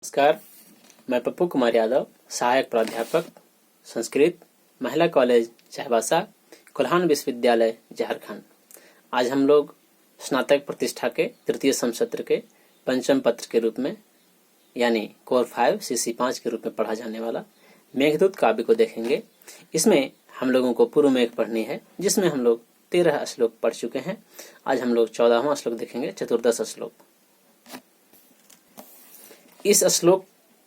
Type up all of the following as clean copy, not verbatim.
नमस्कार, मैं पप्पू कुमार यादव, सहायक प्राध्यापक संस्कृत, महिला कॉलेज चाईबासा, कोल्हान विश्वविद्यालय झारखंड। आज हम लोग स्नातक प्रतिष्ठा के तृतीय समसत्र के पंचम पत्र के रूप में यानी कोर 5 CC 5 के रूप में पढ़ा जाने वाला मेघदूत काव्य को देखेंगे। इसमें हम लोगों को पूर्व मेघ पढ़नी है, जिसमें हम लोग 13 श्लोक पढ़ चुके हैं। आज हम लोग 14वां श्लोक देखेंगे, चतुर्दश श्लोक। इस श्लोक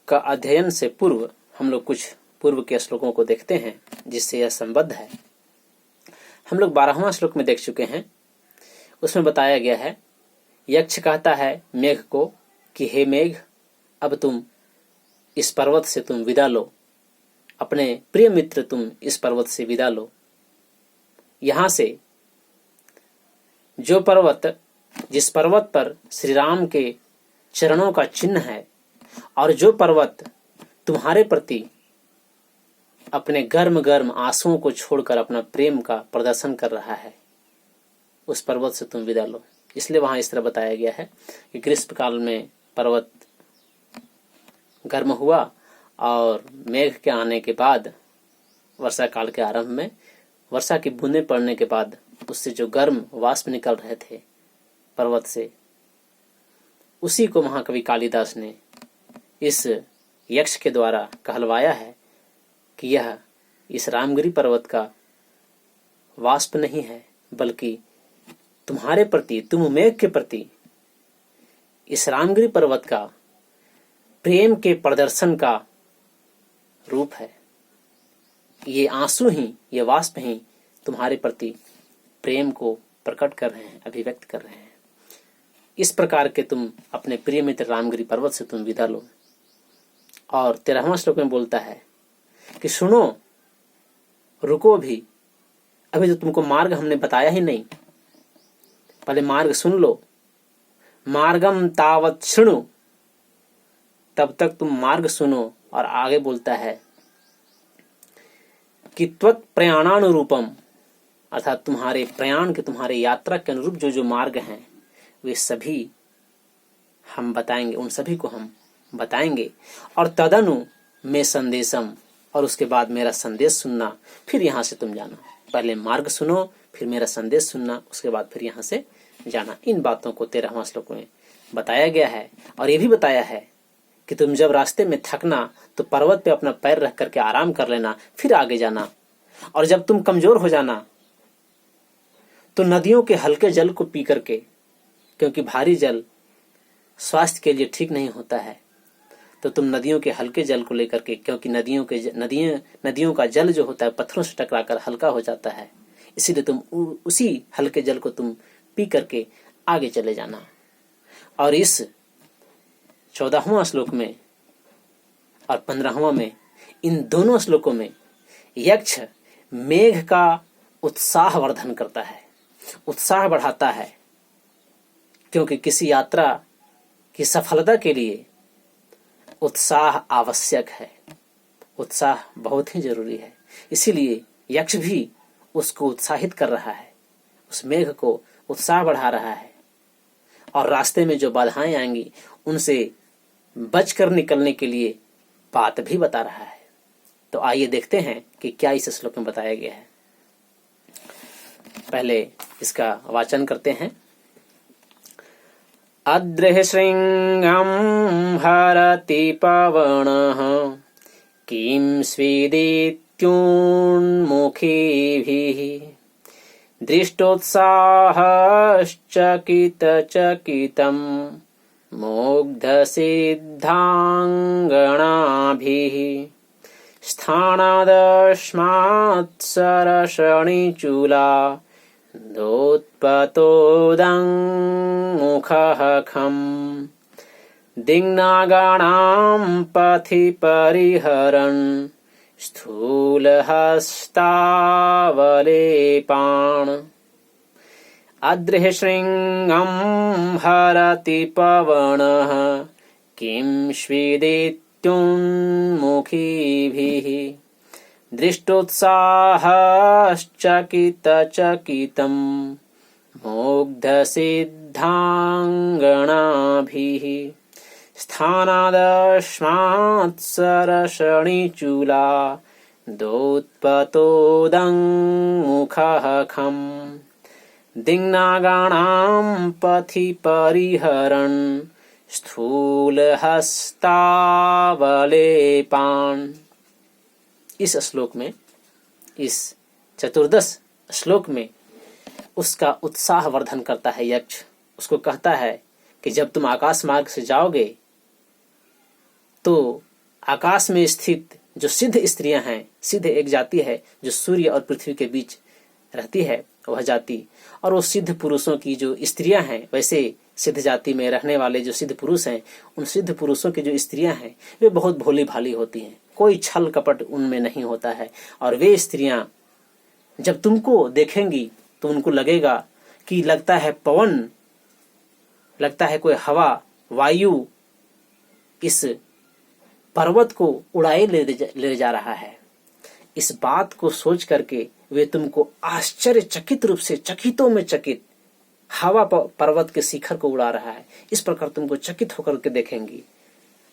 का अध्ययन से पूर्व हम लोग कुछ पूर्व के श्लोकों को देखते हैं, जिससे यह संबद्ध है। हम लोग 12वां श्लोक में देख चुके हैं। उसमें बताया गया है, यक्ष कहता है मेघ को कि हे मेघ, अब तुम इस पर्वत से तुम विदा लो, अपने प्रिय मित्र तुम इस पर्वत से विदा लो। यहां से जो पर्वत, जिस पर्वत पर श्री राम के चरणों का चिन्ह है और जो पर्वत तुम्हारे प्रति अपने गर्म गर्म आंसुओं को छोड़कर अपना प्रेम का प्रदर्शन कर रहा है, उस पर्वत से तुम विदा लो। इसलिए वहां इस तरह बताया गया है कि ग्रीष्म काल में पर्वत गर्म हुआ और मेघ के आने के बाद, वर्षा काल के आरंभ में वर्षा की बूंदें पड़ने के बाद उससे जो गर्म वाष्प निकल रहे थे पर्वत से, उसी को महाकवि कालिदास ने इस यक्ष के द्वारा कहलवाया है कि यह इस रामगिरी पर्वत का वाष्प नहीं है, बल्कि तुम्हारे प्रति, तुम मेघ के प्रति इस रामगिरी पर्वत का प्रेम के प्रदर्शन का रूप है। ये आंसू ही, ये वाष्प ही तुम्हारे प्रति प्रेम को प्रकट कर रहे हैं, अभिव्यक्त कर रहे हैं। इस प्रकार के तुम अपने प्रिय मित्र रामगिरी पर्वत से तुम विदा लो। और 13वां श्लोक में बोलता है कि सुनो, रुको भी, अभी तो तुमको मार्ग हमने बताया ही नहीं, पहले मार्ग सुन लो। मार्गम तावत शृणु, तब तक तुम मार्ग सुनो। और आगे बोलता है कि त्वत् प्रयाणानुरूपम, अर्थात तुम्हारे प्रयाण के, तुम्हारे यात्रा के अनुरूप जो जो मार्ग हैं वे सभी हम बताएंगे, उन सभी को हम बताएंगे। और तदनु में संदेशम, और उसके बाद मेरा संदेश सुनना, फिर यहाँ से तुम जाना। पहले मार्ग सुनो, फिर मेरा संदेश सुनना, उसके बाद फिर यहाँ से जाना। इन बातों को 13वां श्लोक में बताया गया है। और ये भी बताया है कि तुम जब रास्ते में थकना तो पर्वत पे अपना पैर रख करके आराम कर लेना, फिर आगे जाना। और जब तुम कमजोर हो जाना तो नदियों के हल्के जल को पी करके, क्योंकि भारी जल स्वास्थ्य के लिए ठीक नहीं होता है, तो तुम नदियों के हल्के जल को लेकर के, क्योंकि नदियों का जल जो होता है पत्थरों से टकराकर हल्का हो जाता है, इसीलिए तुम उसी हल्के जल को तुम पी करके आगे चले जाना। और इस 14वां श्लोक में और 15वां में, इन दोनों श्लोकों में यक्ष मेघ का उत्साह वर्धन करता है, उत्साह बढ़ाता है। क्योंकि किसी यात्रा की सफलता के लिए उत्साह आवश्यक है, उत्साह बहुत ही जरूरी है। इसीलिए यक्ष भी उसको उत्साहित कर रहा है, उस मेघ को उत्साह बढ़ा रहा है। और रास्ते में जो बाधाएं आएंगी उनसे बचकर निकलने के लिए बात भी बता रहा है। तो आइए देखते हैं कि क्या इस श्लोक में बताया गया है। पहले इसका वाचन करते हैं। अद्रिःशृङ्गं हरति पवनः किं स्विदित्युन्मुखीभिः दृष्टोत्साहश्चकितचकितं मुग्धसिद्धाङ्गणाभिः स्थानादस्मात् सरसणिचूला दोत्पतोदङ्मुखः खम् दिङ्नागाणां पथि परिहरन् स्थूलहस्तावलेपान् अद्रिःशृङ्गं हरति पवनः किं स्विदित्युन्मुखीभिः दृष्टोत्साहश्चकितचकितं मुग्धसिद्धाङ्गणाभिः स्थानादस्मात् सरसणिचूला दोत्पतोदं मुखः खम् दिङ्नागाणां पथि परिहरन् स्थूलहस्तावलेपान्। इस श्लोक में, इस चतुर्दश श्लोक में उसका उत्साह वर्धन करता है यक्ष। उसको कहता है कि जब तुम आकाश मार्ग से जाओगे तो आकाश में स्थित जो सिद्ध स्त्रियां हैं, सिद्ध एक जाति है जो सूर्य और पृथ्वी के बीच रहती है, वह जाति, और वो सिद्ध पुरुषों की जो स्त्रियां हैं, वैसे सिद्ध जाति में रहने वाले जो सिद्ध पुरुष हैं, उन सिद्ध पुरुषों की जो स्त्रियां हैं वे बहुत भोली भाली होती हैं, कोई छल कपट उनमें नहीं होता है। और वे स्त्रियां जब तुमको देखेंगी तो उनको लगेगा कि लगता है पवन, लगता है कोई हवा, वायु इस पर्वत को उड़ाए ले जा रहा है। इस बात को सोच करके वे तुमको आश्चर्यचकित रूप से, चकितों में चकित, हवा पर्वत के शिखर को उड़ा रहा है, इस प्रकार तुमको चकित होकर के देखेंगी।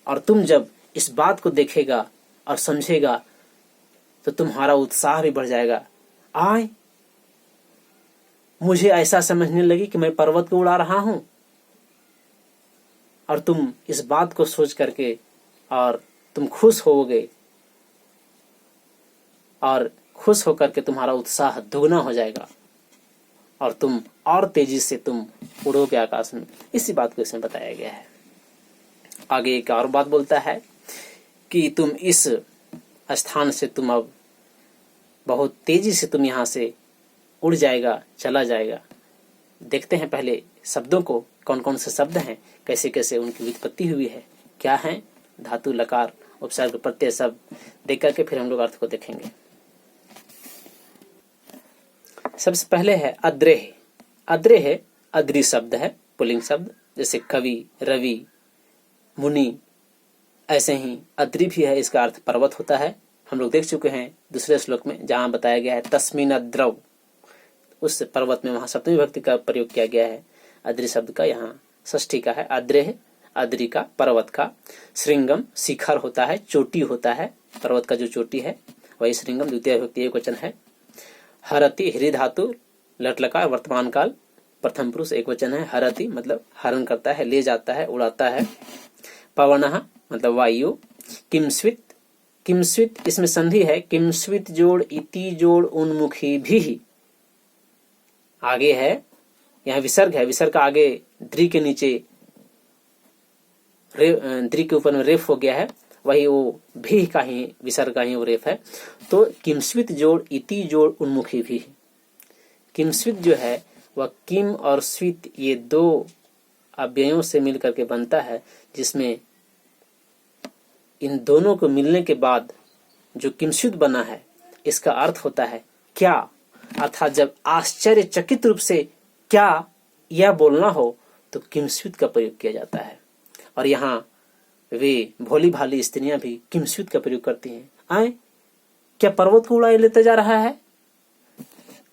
और तुम जब इस बात को देखेगा और समझेगा तो तुम्हारा उत्साह भी बढ़ जाएगा। आए, मुझे ऐसा समझने लगी कि मैं पर्वत को उड़ा रहा हूं। और तुम इस बात को सोच करके और तुम खुश होगे, और खुश होकर के तुम्हारा उत्साह दुगना हो जाएगा और तुम और तेजी से तुम उड़ोगे आकाश में। इसी बात को इसमें बताया गया है। आगे एक और बात बोलता है कि तुम इस स्थान से तुम अब बहुत तेजी से तुम यहाँ से उड़ जाएगा, चला जाएगा। देखते हैं पहले शब्दों को, कौन कौन से शब्द हैं, कैसे कैसे उनकी व्युत्पत्ति हुई है, क्या है, धातु, लकार, उपसर्ग, प्रत्यय, सब देख करके फिर हम लोग अर्थ को देखेंगे। सबसे पहले है अद्रेह। अद्रेह अद्रि शब्द है, पुल्लिंग शब्द, जैसे कवि, रवि, मुनि, ऐसे ही अद्रि भी है, इसका अर्थ पर्वत होता है। हम लोग देख चुके हैं दूसरे श्लोक में जहां बताया गया है तस्मिन् अद्रौ, उस पर्वत में वहां सप्तमी विभक्ति का प्रयोग किया गया है। अद्रि शब्द का यहाँ षष्ठी का है। अद्रेह अद्रि का, पर्वत का। श्रृंगम शिखर होता है, चोटी होता है, पर्वत का जो चोटी है वही श्रृंगम, द्वितीय विभक्ति एक वचन है। हरति हृ धातु, लट लकार, वर्तमान काल, प्रथम पुरुष एक वचन है। हरति मतलब हरण करता है, ले जाता है, उड़ाता है। पवनः मतलब वायु। किमस्वित, किमस्वित इसमें संधि है, किमस्वित जोड़ इति जोड़ उन्मुखी भी। आगे है, यहाँ विसर्ग है, विसर्ग का आगे द्रि के नीचे द्रि के ऊपर में रेफ हो गया है, वही वो भी का ही, विसर्ग का ही वो रेफ है। तो किमस्वित जोड़ इति जोड़ उन्मुखी भी। किमस्वित जो है वह किम और स्वित ये दो अव्ययों से मिलकर के बनता है, जिसमें इन दोनों को मिलने के बाद जो किमस्वित बना है इसका अर्थ होता है क्या, अर्थात जब आश्चर्यचकित रूप से क्या यह बोलना हो तो किमस्वित का प्रयोग किया जाता है। और यहाँ वे भोली भाली स्त्रियां भी किमस्वित का प्रयोग करती हैं। आए, क्या पर्वत को उड़ाए लेते जा रहा है,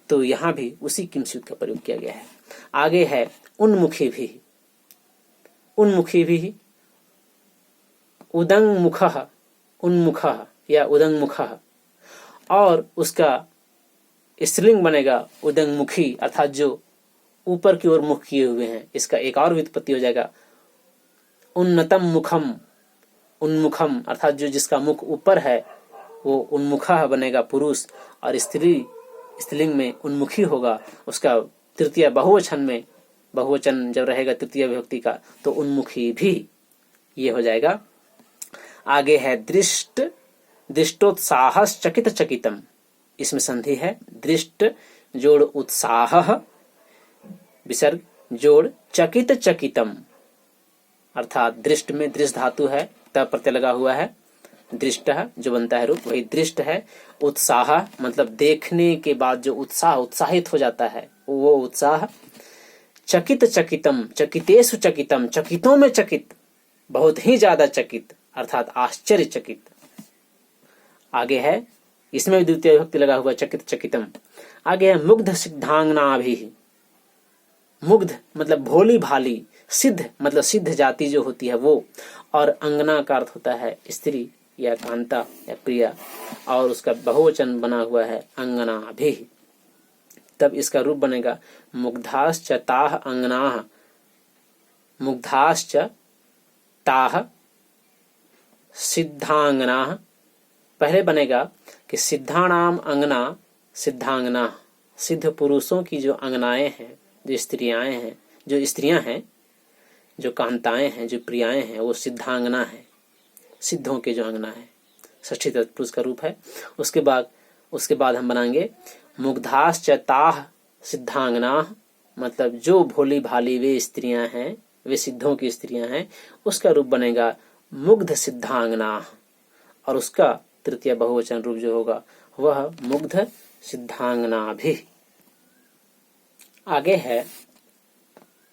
तो यहाँ भी उसी किमस्वित का प्रयोग किया गया है। आगे है उन्मुखी भी। उन्मुखी भी, उदंग मुखः, उन्मुखः या उदंग मुखः, और उसका स्त्रीलिंग बनेगा उदंगमुखी, अर्थात जो ऊपर की ओर मुख किए हुए हैं। इसका एक और व्युत्पत्ति हो जाएगा उन्नतम मुखम, उन्मुखम, अर्थात जो जिसका मुख ऊपर है वो उन्मुखः बनेगा पुरुष, और स्त्री स्त्रीलिंग में उन्मुखी होगा। उसका तृतीय बहुवचन में, बहुवचन जब रहेगा तृतीय विभक्ति का, तो उन्मुखी भी ये हो जाएगा। आगे है दृष्ट, दृष्टोत्साह चकित चकितम, इसमें संधि है। दृष्ट जोड़ उत्साह, विसर्ग जोड़ चकित चकितम, अर्थात दृष्ट में दृष्ट धातु है, तब प्रत्यय लगा हुआ है। दृष्ट जो बनता है रूप, वही दृष्ट है। उत्साह मतलब देखने के बाद जो उत्साह, उत्साहित हो जाता है वो उत्साह। चकित चकितम, चकितेषु चकितम, चकितों में चकित, बहुत ही ज्यादा चकित, अर्थात आश्चर्यचकित। आगे है, इसमें द्वितीय विभक्ति लगा हुआ, चकित चकितम। आगे है मुग्ध सिद्धांगना भी। मुग्ध मतलब भोली भाली, सिद्ध मतलब सिद्ध जाति जो होती है वो, और अंगना का अर्थ होता है स्त्री या कांता या प्रिया, और उसका बहुवचन बना हुआ है अंगना भी। तब इसका रूप बनेगा मुग्धाश्च ताः अंगनाः, मुग्धाश्च ताः सिद्धांगनाः। पहले बनेगा कि सिद्धानाम अंगना सिद्धांगना, सिद्ध पुरुषों की जो अंगनाएं हैं, जो स्त्रियाएं हैं, जो स्त्रियां हैं, जो कांताएं हैं, जो प्रियाएं हैं, वो सिद्धांगना है, सिद्धों के जो अंगना है, षष्ठी तत्पुरुष का रूप है। उसके बाद हम बनाएंगे मुग्धाश्च ताः सिद्धांगना, मतलब जो भोली भाली वे स्त्रियां हैं, वे सिद्धों की स्त्रियां हैं, उसका रूप बनेगा मुग्ध सिद्धांगना, और उसका तृतीय बहुवचन रूप जो होगा वह मुग्ध सिद्धांगना भी। आगे है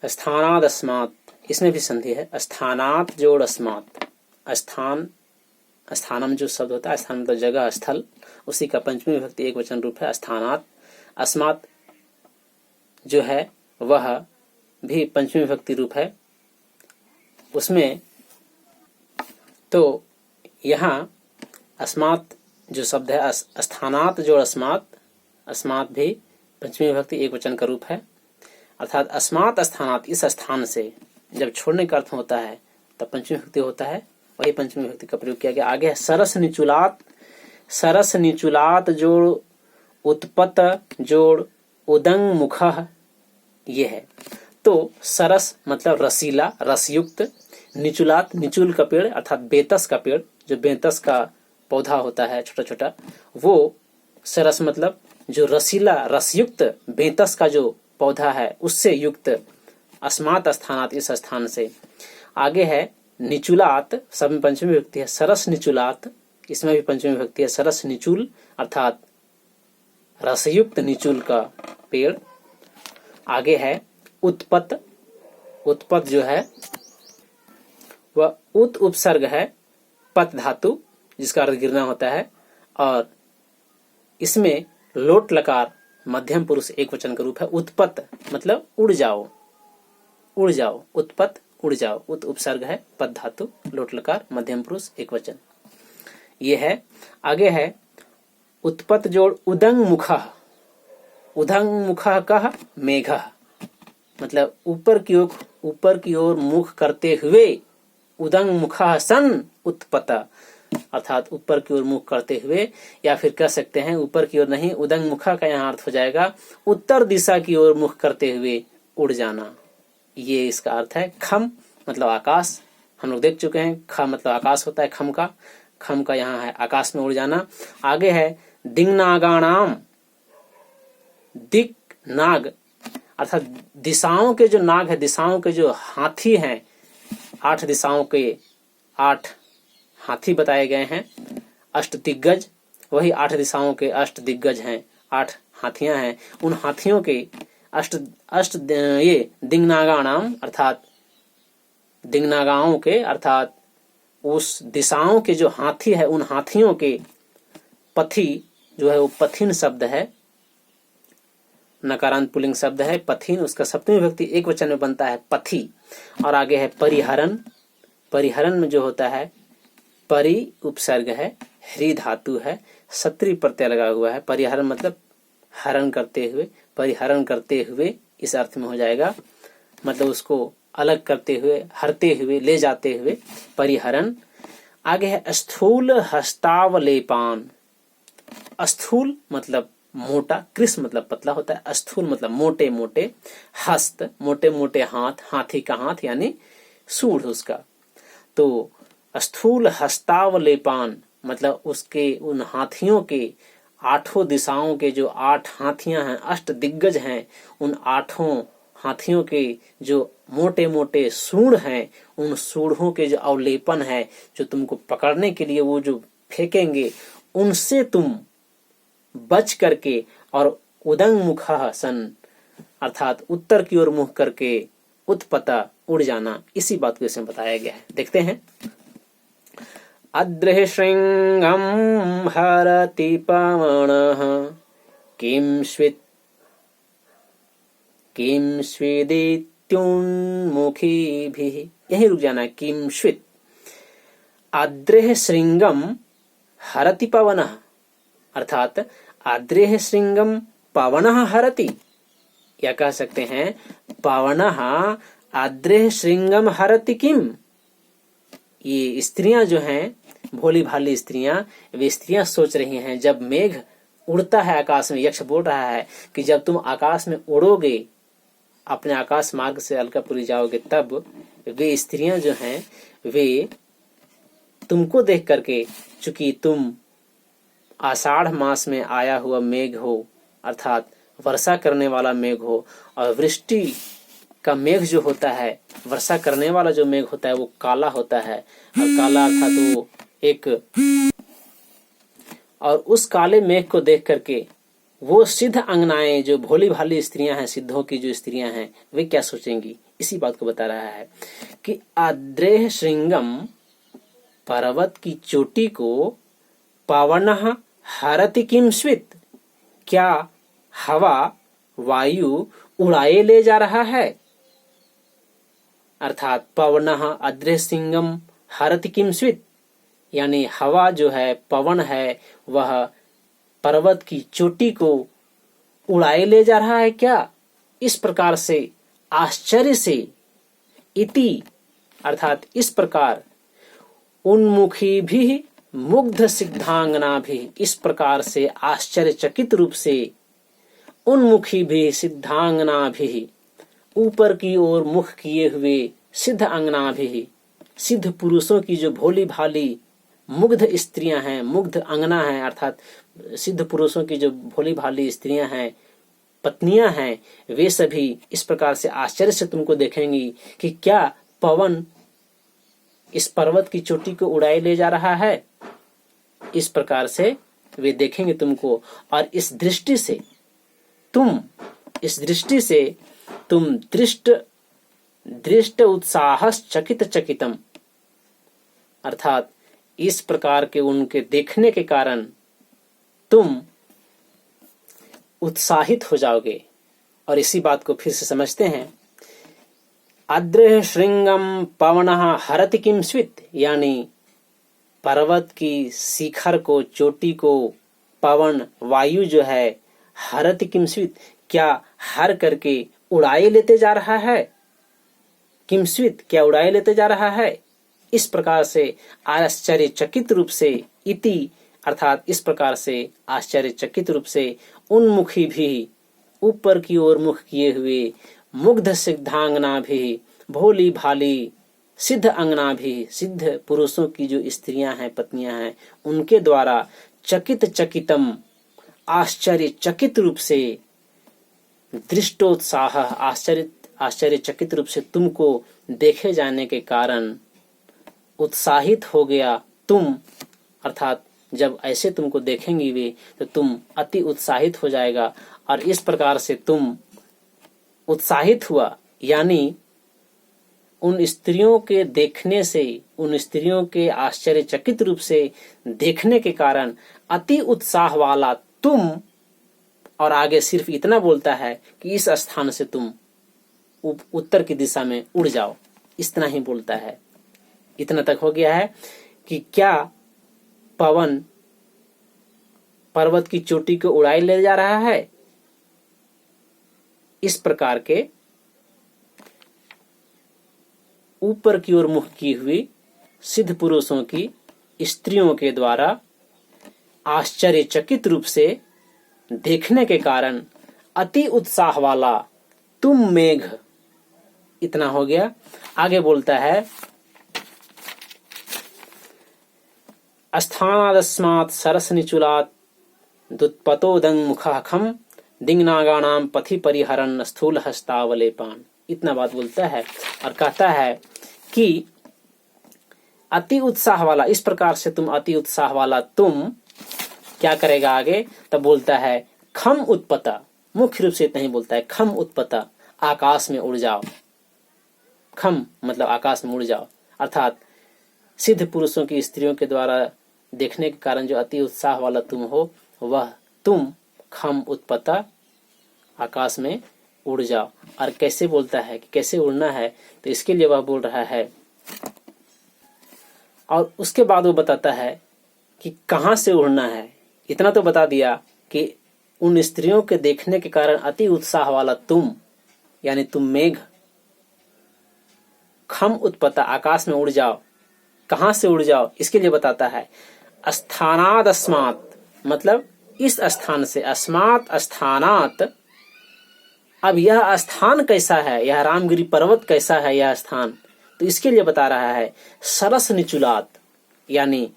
स्थानाद अस्मात्, इसमें भी संधि है, स्थानात जोड़ अस्मात्। स्थान, स्थानम जो शब्द होता है, स्थान मतलब जगह स्थल, उसी का पंचमी विभक्ति एक वचन रूप है स्थानात। अस्मात् जो है वह भी पंचमी विभक्ति रूप है। उसमें तो यहाँ अस्मात् जो शब्द है, स्थानात जोड़ अस्मात्, अस्मात् भी पंचमी विभक्ति एक वचन का रूप है। अर्थात अस्मात् स्थानात, इस स्थान से, जब छोड़ने का अर्थ होता है तब पंचमी विभक्ति होता है, वही पंचमी विभक्ति का प्रयोग किया गया। आगे है सरस निचुलात, सरस निचुलात जोड़ उत्पत जोड़ उदंग मुखः, ये है। तो सरस मतलब रसीला, रसयुक्त, निचुलात निचुल का पेड़ अर्थात बेतस का पेड़, जो बेतस का पौधा होता है छोटा छोटा, वो सरस मतलब जो रसीला रसयुक्त बेतस का जो पौधा है उससे युक्त, अस्मात् स्थानात इस स्थान से। आगे है निचुलात, सब में पंचमी विभक्ति है, सरस निचुलात, इसमें भी पंचमी विभक्ति है, सरस निचुल अर्थात रसयुक्त निचुल का पेड़। आगे है उत्पत, उत्पत जो है वह उत उपसर्ग है, पत धातु जिसका अर्थ गिरना होता है, और इसमें लोट लकार मध्यम पुरुष एक वचन का रूप है। उत्पत मतलब उड़ जाओ, उड़ जाओ, उत्पत उड़ जाओ, उत उपसर्ग है, पद धातु, लोट लकार मध्यम पुरुष एक वचन, ये है। आगे है उत्पत जोड़ उदंग मुखः, उदंग मुखः कः मेघः, मतलब ऊपर की ओर मुख करते हुए, उदंग मुखः सन उत्पत, अर्थात ऊपर की ओर मुख करते हुए, या फिर कह सकते हैं ऊपर की ओर नहीं, उदंग मुखा का यहाँ अर्थ हो जाएगा उत्तर दिशा की ओर मुख करते हुए उड़ जाना, ये इसका अर्थ है। खम मतलब आकाश, हम लोग देख चुके हैं, ख मतलब आकाश होता है, खम का यहाँ है आकाश में उड़ जाना। आगे है दिंगनागाणाम, दिक नाग अर्थात दिशाओं के जो नाग है, दिशाओं के जो हाथी हैं, 8 दिशाओं के 8 हाथी बताए गए हैं, अष्ट दिग्गज, वही 8 दिशाओं के अष्ट दिग्गज हैं, 8 हाथियां हैं। उन हाथियों के ये दिंगनागाणाम अर्थात दिंगनागाओं के, अर्थात उस दिशाओं के जो हाथी है, उन हाथियों के पथी जो है वो पथिन शब्द है, नकारांत पुल्लिंग शब्द है पथिन, उसका सप्तमी विभक्ति एक वचन में बनता है पथी। और आगे है परिहरण, परिहरण में जो होता है परि उपसर्ग है, ह्री धातु है, सत्री प्रत्यय लगा हुआ है, परिहरण मतलब हरण करते हुए, परिहरण करते हुए इस अर्थ में हो जाएगा, मतलब उसको अलग करते हुए, हरते हुए, ले जाते हुए, परिहरण। आगे है स्थूल हस्तावलेपान, स्थूल मतलब मोटा, कृष्ण मतलब पतला होता है, स्थूल मतलब मोटे मोटे, हस्त मोटे मोटे हाथ, हाथी का हाथ यानी सूढ़ उसका, तो स्थूल हस्तावलेपान मतलब उसके उन हाथियों के 8 दिशाओं के जो 8 हाथियां हैं, अष्ट दिग्गज हैं, उन 8 हाथियों के जो मोटे मोटे सूढ़ हैं, उन सूढ़ों के जो अवलेपन है, जो तुमको पकड़ने के लिए वो जो फेंकेंगे, उनसे तुम बच करके और उदंग मुखः सन अर्थात उत्तर की ओर मुख करके उत्पता उड़ जाना, इसी बात को इसमें बताया गया है। देखते हैं अद्रिशृंगम हरति पवनः किं स्वेदित्यादित्यः इत्युन्मुखीभिः, यही रुक जाना है। किंश्वित आद्रेह श्रृंगम हरति पवनः, अर्थात आद्रेह श्रृंगम पवनः हरति, या कह सकते हैं पवनः आद्रेह श्रृंगम हरति किम। ये स्त्रियां जो हैं, भोली भाली स्त्रियां, वे स्त्रियां सोच रही हैं, जब मेघ उड़ता है आकाश में, यक्ष बोल रहा है कि जब तुम आकाश में उड़ोगे, अपने आकाश मार्ग से अलकापुरी जाओगे, तब वे स्त्रियां जो हैं वे तुमको देख करके, चूंकि तुम आषाढ़ मास में आया हुआ मेघ हो, अर्थात वर्षा करने वाला मेघ हो, और वृष्टि का मेघ जो होता है, वर्षा करने वाला जो मेघ होता है वो काला होता है, और काला अर्थात वो एक, और उस काले मेघ को देख करके वो सिद्ध अंगनाएं, जो भोली भाली स्त्रियां हैं, सिद्धों की जो स्त्रियां हैं, वे क्या सोचेंगी, इसी बात को बता रहा है कि आद्रेह श्रृंगम, पर्वत की चोटी को, पवनः हरति किंस्वित, क्या हवा वायु उड़ाए ले जा रहा है। अर्थात पवनः आद्रेह श्रृंगम हरति किंस्वित, यानी हवा जो है, पवन है, वह पर्वत की चोटी को उड़ाए ले जा रहा है क्या। इस प्रकार से आश्चर्य से, इति अर्थात इस प्रकार, उन्मुखी भी मुग्ध सिद्धांगना भी, इस प्रकार से आश्चर्यचकित रूप से, उन्मुखी भी सिद्धांगना भी, ऊपर की ओर मुख किए हुए सिद्ध अंगना भी, सिद्ध पुरुषों की जो भोली भाली मुग्ध स्त्रियां हैं, मुग्ध अंगना है, अर्थात सिद्ध पुरुषों की जो भोली भाली स्त्रियां हैं, पत्नियां हैं, वे सभी इस प्रकार से आश्चर्य से तुमको देखेंगी कि क्या पवन इस पर्वत की चोटी को उड़ाए ले जा रहा है। इस प्रकार से वे देखेंगे तुमको, और इस दृष्टि से तुम दृष्ट उत्साहश्चकित चकितम, अर्थात इस प्रकार के उनके देखने के कारण तुम उत्साहित हो जाओगे। और इसी बात को फिर से समझते हैं। आद्रेह श्रृंगम पवनः हरति किंस्वित, यानी पर्वत की शिखर को, चोटी को पवन वायु जो है, हरति किंस्वित, क्या हर करके उड़ाए लेते जा रहा है। किंस्वित, क्या उड़ाए लेते जा रहा है। इस प्रकार से आश्चर्यचकित रूप से, इति अर्थात इस प्रकार से आश्चर्यचकित रूप से, उन्मुखी भी, ऊपर की ओर मुख किए हुए, मुग्ध सिद्धांगना भी, भोली भाली सिद्ध अंगना भी, सिद्ध पुरुषों की जो स्त्रियां हैं, पत्नियां हैं, उनके द्वारा चकित चकितम, आश्चर्यचकित रूप से, दृष्टोत्साह, आश्चर्यचकित रूप से तुमको देखे जाने के कारण उत्साहित हो गया तुम, अर्थात जब ऐसे तुमको देखेंगी वे, तो तुम अति उत्साहित हो जाएगा। और इस प्रकार से तुम उत्साहित हुआ, यानी उन स्त्रियों के देखने से, उन स्त्रियों के आश्चर्यचकित रूप से देखने के कारण अति उत्साह वाला तुम, और आगे सिर्फ इतना बोलता है कि इस स्थान से तुम उत्तर की दिशा में उड़ जाओ, इतना ही बोलता है। इतना तक हो गया है कि क्या पवन पर्वत की चोटी को उड़ाए ले जा रहा है। इस प्रकार के ऊपर की ओर मुख की हुई सिद्ध पुरुषों की स्त्रियों के द्वारा आश्चर्यचकित रूप से देखने के कारण अति उत्साह वाला तुम मेघ, इतना हो गया। आगे बोलता है, अस्थानादस्मात् सरस निचुलात् दुत्पतोदंग मुखाखम दिंगनागाणाम पथि परिहरन स्थूल हस्तावलेपान, इतना बात बोलता है। और कहता है कि अति उत्साह वाला, इस प्रकार से तुम अति उत्साह वाला तुम क्या करेगा आगे, तब बोलता है खम उत्पता, मुख्य रूप से इतना ही बोलता है, खम उत्पता, आकाश में उड़ जाओ। खम मतलब आकाश में उड़ जाओ, अर्थात सिद्ध पुरुषों की स्त्रियों के द्वारा देखने के कारण जो अति उत्साह वाला तुम हो, वह तुम खम उत्पता, आकाश में उड़ जाओ। और कैसे बोलता है कि कैसे उड़ना है, तो इसके लिए वह बोल रहा है। और उसके बाद वो बताता है कि कहाँ से उड़ना है। इतना तो बता दिया कि उन स्त्रियों के देखने के कारण अति उत्साह वाला तुम, यानी तुम मेघ, खम उत्पत्ता, आकाश में उड़ जाओ। कहाँ से उड़ जाओ, इसके लिए बताता है। स्थानाद अस्मात्, मतलब इस स्थान से, अस्मात् स्थानात्। अब यह स्थान कैसा है, यह रामगिरी पर्वत कैसा है यह स्थान, तो इसके लिए बता रहा है। सरस निचुलात, यानी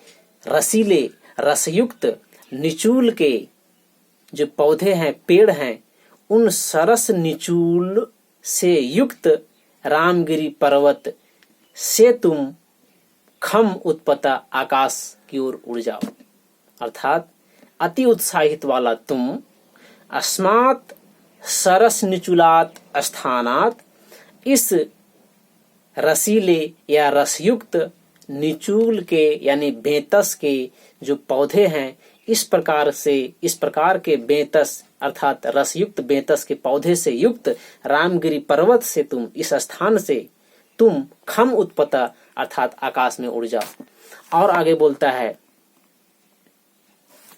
रसीले, रसयुक्त, निचूल के जो पौधे हैं, पेड़ हैं, उन सरस निचूल से युक्त रामगिरी पर्वत से तुम खम उत्पत्ता, आकाश की ओर उड़ जाओ। अर्थात अति उत्साहित वाला तुम, अस्मात् सरस निचुलात स्थानात, इस रसीले या रसयुक्त निचूल के यानी बेतस के जो पौधे हैं, इस प्रकार के बेतस अर्थात रसयुक्त बेतस के पौधे से युक्त रामगिरी पर्वत से तुम, इस स्थान से तुम खम उत्पत्ता अर्थात आकाश में उड़ जाओ। और आगे बोलता है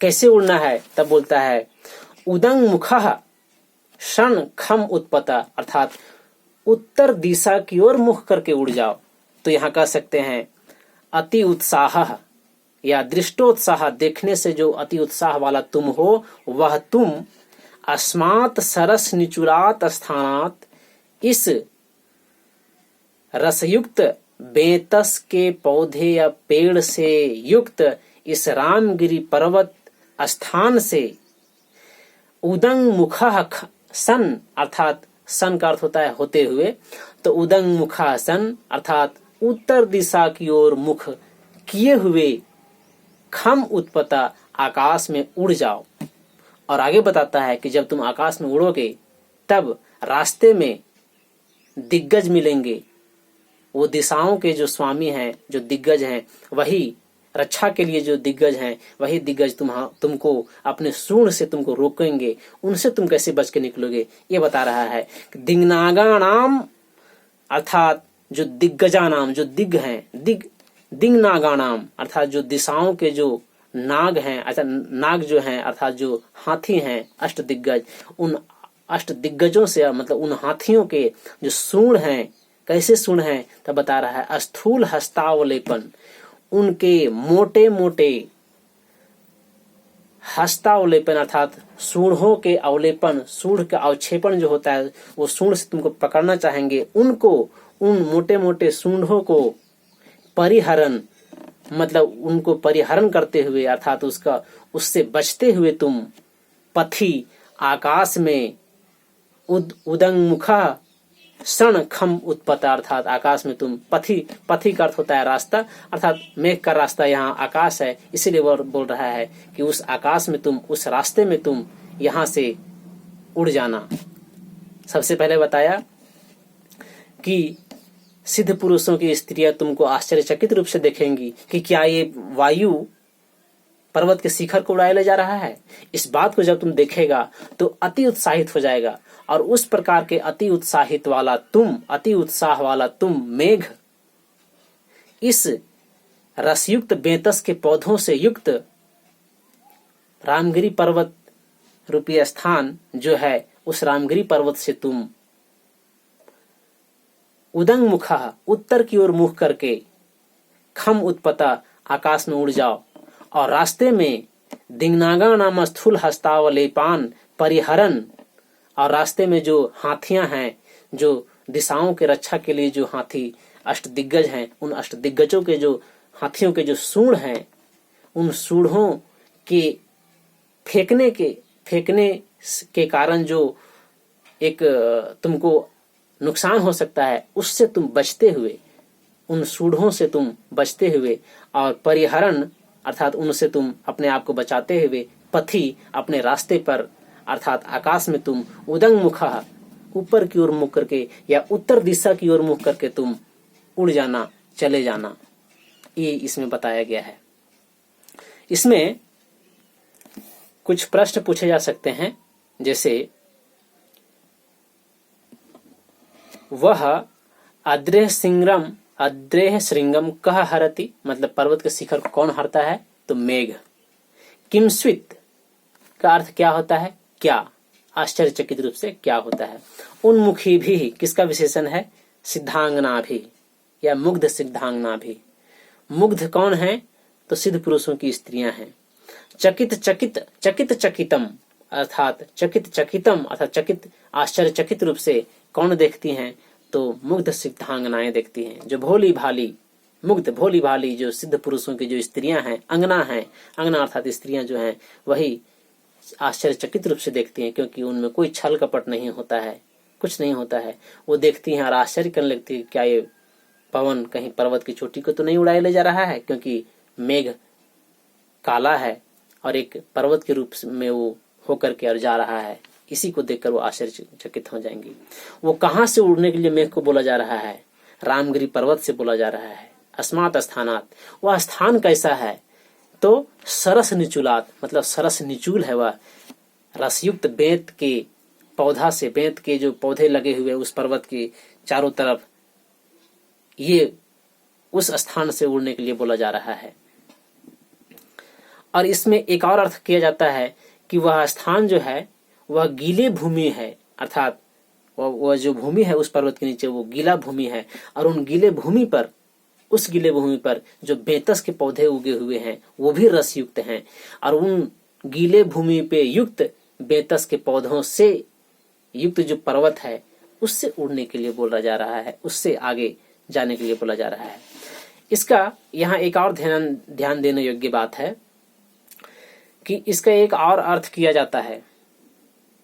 कैसे उड़ना है, तब बोलता है उदंग मुखः क्षण खम उत्पत्ता, अर्थात उत्तर दिशा की ओर मुख करके उड़ जाओ। तो यहाँ कह सकते हैं अति उत्साह या दृष्टोत्साह, देखने से जो अति उत्साह वाला तुम हो, वह तुम अस्मात् सरस निचुलात स्थानात, इस रसयुक्त बेतस के पौधे या पेड़ से युक्त इस रामगिरी पर्वत स्थान से उदंग मुखः सन, अर्थात सन का अर्थ होता है होते हुए, तो उदंग मुखः सन अर्थात उत्तर दिशा की ओर मुख किए हुए खम उत्पत्ता, आकाश में उड़ जाओ। और आगे बताता है कि जब तुम आकाश में उड़ोगे तब रास्ते में दिग्गज मिलेंगे। वो दिशाओं के जो स्वामी हैं, जो दिग्गज हैं, वही रक्षा के लिए जो दिग्गज हैं, वही दिग्गज तुमको अपने सूंड से तुमको रोकेंगे। उनसे तुम कैसे बच के निकलोगे, ये बता रहा है। दिग्नागानाम अर्थात जो दिग्गजा नाम, जो दिग्ग हैं, दिग्नागानाम अर्थात जो दिशाओं के जो नाग हैं, अच्छा नाग जो हैं अर्थात जो हाथी हैं, अष्ट दिग्गज, उन अष्ट दिग्गजों से मतलब उन हाथियों के जो सूंड हैं, कैसे सूंड हैं, तब बता रहा है स्थूल हस्तावलेपन, उनके मोटे मोटे हस्तावलेपन अर्थात सूंढ़ों के अवलेपन, सूंढ़ का अवक्षेपण जो होता है, वो सूंढ़ से तुमको पकड़ना चाहेंगे, उनको, उन मोटे मोटे सूंढ़ों को परिहरण, मतलब उनको परिहरण करते हुए अर्थात उससे बचते हुए तुम पथी आकाश में उदंग मुखा क्षण खम उत्पत्ता, अर्थात आकाश में तुम पथी का अर्थ होता है रास्ता, अर्थात मेघ का रास्ता यहाँ आकाश है, इसीलिए वो बोल रहा है कि उस आकाश में तुम, उस रास्ते में तुम यहाँ से उड़ जाना। सबसे पहले बताया कि सिद्ध पुरुषों की स्त्रियां तुमको आश्चर्यचकित रूप से देखेंगी कि क्या ये वायु पर्वत के शिखर को उड़ाए ले जा रहा है। इस बात को जब तुम देखेगा तो अति उत्साहित हो जाएगा। और उस प्रकार के अति उत्साहित वाला तुम, अति उत्साह वाला तुम मेघ, इस रसयुक्त बेतस के पौधों से युक्त रामगिरी पर्वत रूपी स्थान जो है, उस रामगिरी पर्वत से तुम उदंग मुखा, उत्तर की ओर मुख करके खम उत्पत्ता, आकाश में उड़ जाओ। और रास्ते में दिग्नागा नाम स्थूल हस्तावलेपान परिहरण, और रास्ते में जो हाथियां हैं, जो दिशाओं के रक्षा के लिए जो हाथी अष्ट दिग्गज हैं, उन अष्ट दिग्गजों के जो हाथियों के जो सूंड हैं, उन सूंढ़ों के फेंकने के कारण जो एक तुमको नुकसान हो सकता है, उससे तुम बचते हुए, उन सूंढ़ों से तुम बचते हुए, और परिहरण अर्थात उनसे तुम अपने आप को बचाते हुए पथी अपने रास्ते पर अर्थात आकाश में तुम उदंग मुखा, ऊपर की ओर मुख करके या उत्तर दिशा की ओर मुख करके तुम उड़ जाना, चले जाना। ये इसमें बताया गया है। इसमें कुछ प्रश्न पूछे जा सकते हैं, जैसे वह अद्रेह श्रृंगम कह हरति, मतलब पर्वत के शिखर को कौन हरता है? तो मेघ। किमस्वित का अर्थ क्या होता है? क्या, आश्चर्यचकित रूप से क्या होता है। उन्मुखी भी किसका विशेषण है? सिद्धांगना भी या मुग्ध सिद्धांगना भी। मुग्ध कौन है? तो सिद्ध पुरुषों की स्त्रियां हैं। चकित चकितम अर्थात चकित आश्चर्यचकित रूप से कौन देखती हैं? तो मुग्ध सिद्धांगनाएं देखती हैं, जो भोली भाली जो सिद्ध पुरुषों की जो स्त्रियां हैं, अंगना अर्थात स्त्रियां जो हैं, वही आश्चर्यचकित रूप से देखती हैं, क्योंकि उनमें कोई छल कपट नहीं होता है, कुछ नहीं होता है। वो देखती हैं और आश्चर्य करने लगती है, क्या ये पवन कहीं पर्वत की चोटी को तो नहीं उड़ाए ले जा रहा है? क्योंकि मेघ काला है और एक पर्वत के रूप में वो होकर के और जा रहा है। इसी को देखकर वो आश्चर्यचकित हो जाएंगी। वो कहाँ से उड़ने के लिए मेघ को बोला जा रहा है? रामगिरी पर्वत से बोला जा रहा है। अस्मात् स्थानात्, वह स्थान कैसा है? तो सरस निचुलात, मतलब सरस निचूल है वह, रसयुक्त बेंत के पौधा से, बेंत के जो पौधे लगे हुए उस पर्वत के चारों तरफ, ये उस स्थान से उड़ने के लिए बोला जा रहा है। और इसमें एक और अर्थ किया जाता है कि वह स्थान जो है वह गीले भूमि है, अर्थात वह जो भूमि है उस पर्वत के नीचे वो गीला भूमि है, और उन गीले भूमि पर, उस गीले भूमि पर जो बेतस के पौधे उगे हुए हैं वो भी रस युक्त हैं, और उन गीले भूमि पे युक्त बेतस के पौधों से युक्त जो पर्वत है उससे उड़ने के लिए बोला जा रहा है, उससे आगे जाने के लिए बोला जा रहा है। इसका यहाँ एक और ध्यान देने योग्य बात है कि इसका एक और अर्थ किया जाता है।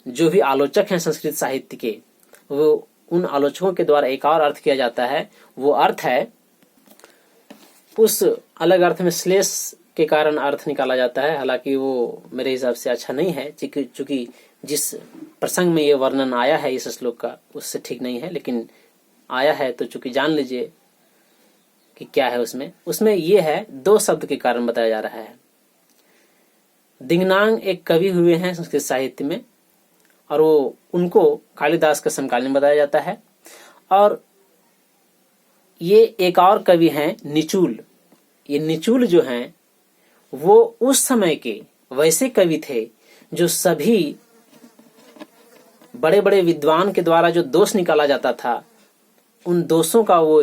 जो भी आलोचक हैं संस्कृत साहित्य के, वो उन आलोचकों के द्वारा एक और अर्थ किया जाता है। वो अर्थ है, उस अलग अर्थ में श्लेष के कारण अर्थ निकाला जाता है, हालांकि वो मेरे हिसाब से अच्छा नहीं है, चूंकि जिस प्रसंग में ये वर्णन आया है इस श्लोक का उससे ठीक नहीं है, लेकिन आया है तो चूंकि जान लीजिए कि क्या है उसमें ये है, दो शब्द के कारण बताया जा रहा है। दिंगनांग एक कवि हुए हैं संस्कृत साहित्य में, और वो उनको कालिदास का समकालीन बताया जाता है। और ये एक और कवि हैं निचूल। ये निचूल जो हैं वो उस समय के वैसे कवि थे जो सभी बड़े बड़े विद्वान के द्वारा जो दोष निकाला जाता था उन दोषों का वो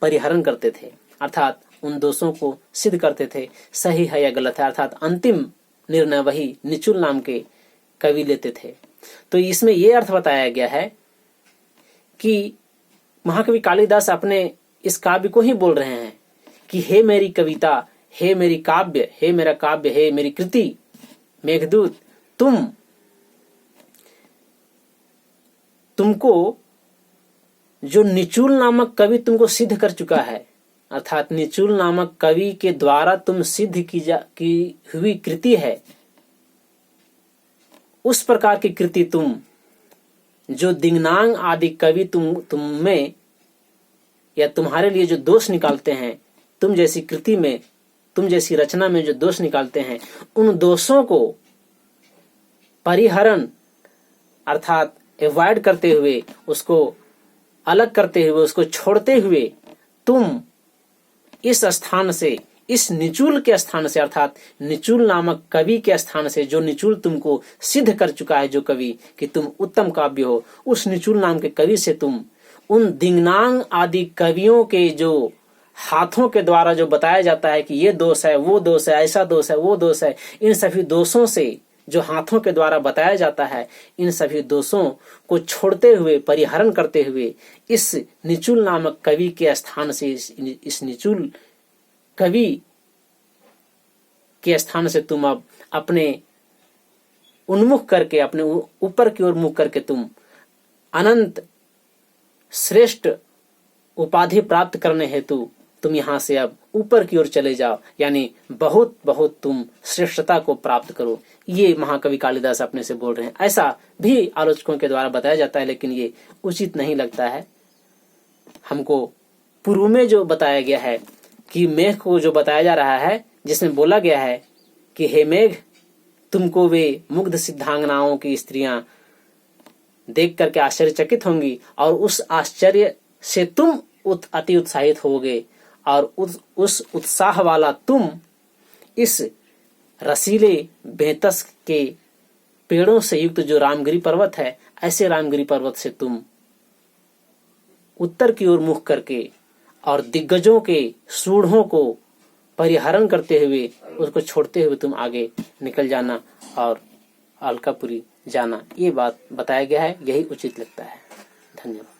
परिहरण करते थे, अर्थात उन दोषों को सिद्ध करते थे, सही है या गलत है, अर्थात अंतिम निर्णय वही निचुल नाम के कवि लेते थे। तो इसमें यह अर्थ बताया गया है कि महाकवि कालिदास अपने इस काव्य को ही बोल रहे हैं कि हे मेरी कविता, हे मेरी काव्य, हे मेरा काव्य, हे मेरी कृति मेघदूत, तुमको जो निचूल नामक कवि तुमको सिद्ध कर चुका है, अर्थात निचूल नामक कवि के द्वारा तुम सिद्ध की हुई कृति है, उस प्रकार की कृति तुम जो दिंगनांग आदि कवि तुम में या तुम्हारे लिए जो दोष निकालते हैं, तुम जैसी कृति में, तुम जैसी रचना में जो दोष निकालते हैं, उन दोषों को परिहरण अर्थात एवॉइड करते हुए, उसको अलग करते हुए, उसको छोड़ते हुए तुम इस स्थान से, इस निचूल के स्थान से, अर्थात निचूल नामक कवि के स्थान से, जो निचूल तुमको सिद्ध कर चुका है जो कवि कि तुम उत्तम काव्य हो, उस निचूल नाम के कवि से तुम उन दिंगनांग आदि कवियों के जो हाथों के द्वारा जो बताया जाता है कि ये दोष है, वो दोष है, ऐसा दोष है, वो दोष है, इन सभी दोषों से जो हाथों के द्वारा बताया जाता है, इन सभी दोषों को छोड़ते हुए, परिहरण करते हुए इस निचूल नामक कवि के स्थान से, इस निचूल कवि के स्थान से तुम अब अपने उन्मुख करके, अपने ऊपर की ओर मुख करके तुम अनंत श्रेष्ठ उपाधि प्राप्त करने हेतु तुम यहाँ से अब ऊपर की ओर चले जाओ, यानी बहुत बहुत तुम श्रेष्ठता को प्राप्त करो। ये महाकवि कालिदास अपने से बोल रहे हैं। ऐसा भी आलोचकों के द्वारा बताया जाता है, लेकिन ये उचित नहीं लगता है हमको। पूर्व में जो बताया गया है कि मेघ को जो बताया जा रहा है, जिसमें बोला गया है कि हे मेघ, तुमको वे मुग्ध सिद्धांगनाओं की स्त्रियां देख करके आश्चर्यचकित होंगी और उस आश्चर्य से तुम अति उत्साहित होगे और उस उत्साह वाला तुम इस रसीले बेतस के पेड़ों से युक्त जो रामगिरी पर्वत है, ऐसे रामगिरी पर्वत से तुम उत्तर की ओर मुख करके और दिग्गजों के सूढ़ों को परिहरण करते हुए, उसको छोड़ते हुए तुम आगे निकल जाना और अलकापुरी जाना। ये बात बताया गया है, यही उचित लगता है। धन्यवाद।